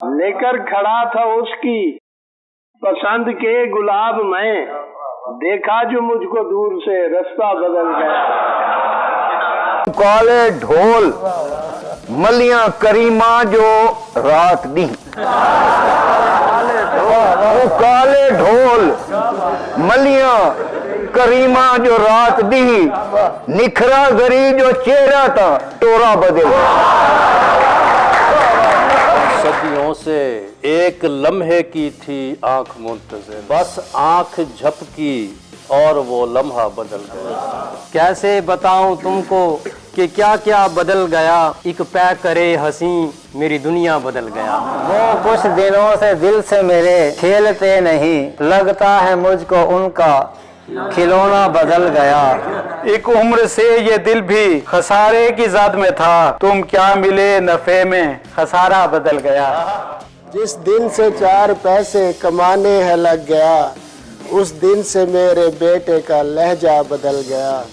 लेकर खड़ा था उसकी पसंद के गुलाब में, देखा जो मुझको दूर से रास्ता बदल गया। काले ढोल मलियां करीमा जो रात दी, काले ढोल मलियां करीमा जो रात दी, निखरा गरी जो चेहरा था तोरा बदल। सदियों से एक लम्हे की थी आंख मुंतज़िर, बस आंख झपकी और वो लम्हा बदल गया। कैसे बताऊं तुमको कि क्या क्या बदल गया, एक पै करे हंसी मेरी दुनिया बदल गया। वो कुछ दिनों से दिल से मेरे खेलते नहीं, लगता है मुझको उनका खिलौना बदल गया। एक उम्र से ये दिल भी खसारे की ज़द में था, तुम क्या मिले नफे में खसारा बदल गया। जिस दिन से 4 पैसे कमाने है लग गया, उस दिन से मेरे बेटे का लहजा बदल गया।